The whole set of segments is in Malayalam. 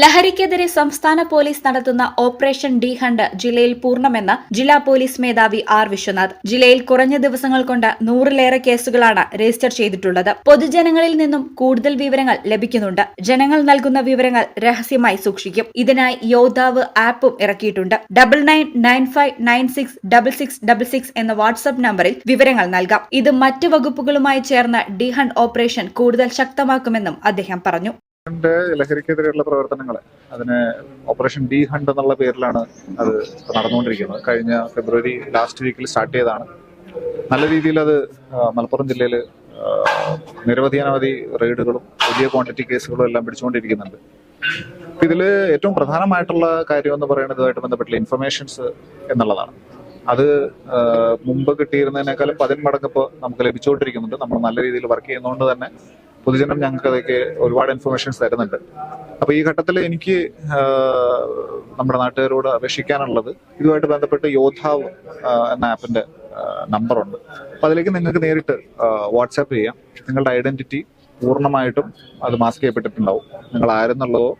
ലഹരിക്കെതിരെ സംസ്ഥാന പോലീസ് നടത്തുന്ന ഓപ്പറേഷൻ ഡി ഹണ്ട് ജില്ലയിൽ പൂർണ്ണമെന്ന് ജില്ലാ പോലീസ് മേധാവി ആർ വിശ്വനാഥ്. ജില്ലയിൽ കുറഞ്ഞ ദിവസങ്ങൾ കൊണ്ട് 100-ലേറെ കേസുകളാണ് രജിസ്റ്റർ ചെയ്തിട്ടുള്ളത്. പൊതുജനങ്ങളിൽ നിന്നും കൂടുതൽ വിവരങ്ങൾ ലഭിക്കുന്നുണ്ട്. ജനങ്ങൾ നൽകുന്ന വിവരങ്ങൾ രഹസ്യമായി സൂക്ഷിക്കും. ഇതിനായി യോദ്ധാവ് ആപ്പും ഇറക്കിയിട്ടുണ്ട്. 9995966666 എന്ന വാട്സ്ആപ്പ് നമ്പറിൽ വിവരങ്ങൾ നൽകാം. ഇത് മറ്റ് വകുപ്പുകളുമായി ചേർന്ന് ഡി ഹണ്ട് ഓപ്പറേഷൻ കൂടുതൽ ശക്തമാക്കുമെന്നും അദ്ദേഹം പറഞ്ഞു. ലഹരിക്കെതിരെയുള്ള പ്രവർത്തനങ്ങൾ അതിന് ഓപ്പറേഷൻ ഡി ഹണ്ട് എന്നുള്ള പേരിലാണ് അത് നടന്നുകൊണ്ടിരിക്കുന്നത്. കഴിഞ്ഞ ഫെബ്രുവരി ലാസ്റ്റ് വീക്കിൽ സ്റ്റാർട്ട് ചെയ്തതാണ്. നല്ല രീതിയിൽ അത് മലപ്പുറം ജില്ലയിൽ നിരവധി റെയ്ഡുകളും വലിയ ക്വാണ്ടിറ്റി കേസുകളും എല്ലാം പിടിച്ചുകൊണ്ടിരിക്കുന്നുണ്ട്. ഇതിൽ ഏറ്റവും പ്രധാനമായിട്ടുള്ള കാര്യം എന്ന് പറയുന്നത് ഇതുമായിട്ട് ബന്ധപ്പെട്ടുള്ള ഇൻഫർമേഷൻസ് എന്നുള്ളതാണ്. അത് മുമ്പ് കിട്ടിയിരുന്നതിനേക്കാളും 10 മടങ്ങ് ഇപ്പോൾ നമുക്ക് ലഭിച്ചുകൊണ്ടിരിക്കുന്നുണ്ട്. നമ്മൾ നല്ല രീതിയിൽ വർക്ക് ചെയ്യുന്നതുകൊണ്ട് തന്നെ പൊതുജനം ഞങ്ങൾക്ക് അതൊക്കെ ഒരുപാട് ഇൻഫർമേഷൻസ് തരുന്നുണ്ട്. അപ്പൊ ഈ ഘട്ടത്തിൽ എനിക്ക് നമ്മുടെ നാട്ടുകാരോട് അപേക്ഷിക്കാനുള്ളത്, ഇതുമായിട്ട് ബന്ധപ്പെട്ട് യോദ്ധാവ് എന്ന ആപ്പിന്റെ നമ്പറുണ്ട്. അപ്പൊ അതിലേക്ക് നിങ്ങൾക്ക് നേരിട്ട് വാട്സാപ്പ് ചെയ്യാം. നിങ്ങളുടെ ഐഡന്റിറ്റി പൂർണ്ണമായിട്ടും അത് മാസ്ക് ചെയ്യപ്പെട്ടിട്ടുണ്ടാവും. നിങ്ങൾ ആരെന്നുള്ളതോ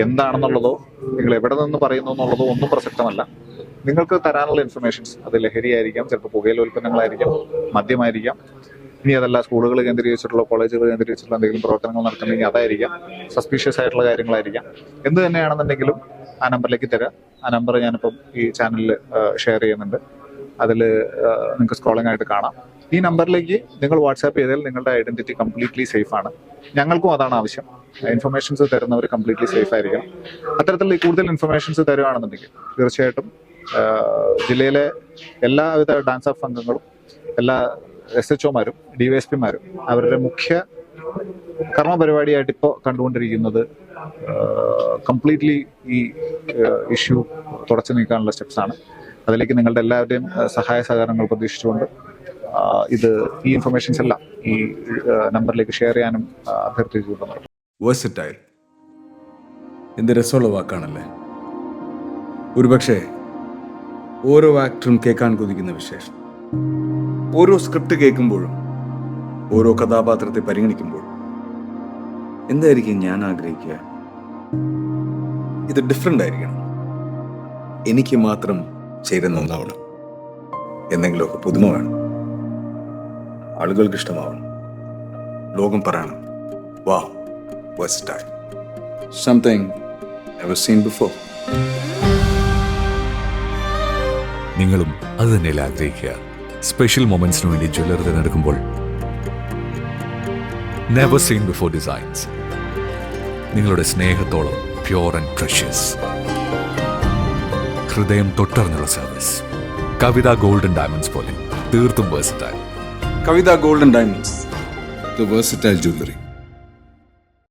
എന്താണെന്നുള്ളതോ നിങ്ങൾ എവിടെ നിന്ന് പറയുന്നു എന്നുള്ളതോ ഒന്നും പ്രസക്തമല്ല. നിങ്ങൾക്ക് തരാനുള്ള ഇൻഫർമേഷൻസ് അത് ലഹരിയായിരിക്കാം, ചിലപ്പോൾ പുകയില ഉൽപ്പന്നങ്ങളായിരിക്കാം, മദ്യമായിരിക്കാം, ഇനി അതല്ല സ്കൂളുകൾ കേന്ദ്രീകരിച്ചിട്ടുള്ള കോളേജുകൾ കേന്ദ്രീകരിച്ചിട്ടുള്ള എന്തെങ്കിലും പ്രവർത്തനങ്ങൾ നടത്തുന്നുണ്ടെങ്കിൽ അതായിരിക്കാം, സസ്പീഷ്യസ് ആയിട്ടുള്ള കാര്യങ്ങളായിരിക്കാം. എന്ത് തന്നെയാണെന്നുണ്ടെങ്കിലും ആ നമ്പറിലേക്ക് തരാം. ആ നമ്പർ ഞാനിപ്പം ഈ ചാനലിൽ ഷെയർ ചെയ്യുന്നുണ്ട്. അതിൽ നിങ്ങൾക്ക് സ്ക്രോളിംഗ് ആയിട്ട് കാണാം. ഈ നമ്പറിലേക്ക് നിങ്ങൾ വാട്സാപ്പ് ചെയ്താൽ നിങ്ങളുടെ ഐഡന്റിറ്റി കംപ്ലീറ്റ്ലി സേഫ് ആണ്. ഞങ്ങൾക്കും അതാണ് ആവശ്യം. ഇൻഫർമേഷൻസ് തരുന്നവർ കംപ്ലീറ്റ്ലി സേഫ് ആയിരിക്കണം. അത്തരത്തിലുള്ള കൂടുതൽ ഇൻഫർമേഷൻസ് തരുവാണെന്നുണ്ടെങ്കിൽ തീർച്ചയായിട്ടും ജില്ലയിലെ എല്ലാവിധ ഡാൻസ് ഓഫ് അംഗങ്ങളും എല്ലാ SHOമാരും DYSPമാരും അവരുടെ മുഖ്യ കർമ്മ പരിപാടിയായിട്ട് ഇപ്പോൾ കണ്ടുകൊണ്ടിരിക്കുന്നത് കംപ്ലീറ്റ്ലി ഈ ഇഷ്യൂ തുടച്ചു നീക്കാനുള്ള സ്റ്റെപ്സാണ്. അതിലേക്ക് നിങ്ങളുടെ എല്ലാവരുടെയും സഹായ സഹകരണങ്ങൾ പ്രതീക്ഷിച്ചുകൊണ്ട് ഈ ഇൻഫർമേഷൻസ് എല്ലാം ഈ നമ്പറിലേക്ക് ഷെയർ ചെയ്യാനും അഭ്യർത്ഥിച്ചുകൊണ്ട്. വേഴ്സറ്റൈൽ എന്ത് രസമുള്ള വാക്കാണല്ലേ. ഒരുപക്ഷെ ഓരോ ആക്ടറും കേൾക്കാൻ കൊതിക്കുന്ന വിശേഷം. ഓരോ സ്ക്രിപ്റ്റ് കേൾക്കുമ്പോഴും ഓരോ കഥാപാത്രത്തെ പരിഗണിക്കുമ്പോഴും എന്തായിരിക്കും ഞാൻ ആഗ്രഹിക്കുക? ഇത് ഡിഫറെൻ്റ് ആയിരിക്കണം. എനിക്ക് മാത്രം ചേരുന്ന ഒന്നാവണം. എന്തെങ്കിലുമൊക്കെ പുതുമ വേണം. ആളുകൾക്ക് ഇഷ്ടമാവണം. ലോകം പറയണം, വാവ്, versatile. Something never seen before. നിങ്ങളും അത് തന്നെയല്ലേ ആഗ്രഹിക്കുക? സ്പെഷ്യൽ മൊമെന്റ്സിന് വേണ്ടി ജ്വല്ലറി തിരഞ്ഞെടുക്കുമ്പോൾ നെവർ സീൻ ബിഫോർ ഡിസൈൻസ്. നിങ്ങളുടെ സ്നേഹത്തോളം പ്യോർ ആൻഡ് പ്രഷ്യസ്, ഹൃദയം തൊട്ടറിഞ്ഞുള്ള സർവീസ്. കവിത ഗോൾഡൻ ഡയമണ്ട്സ് പോലെ തീർത്തും versatile. Kavitha golden diamonds, the versatile jewellery.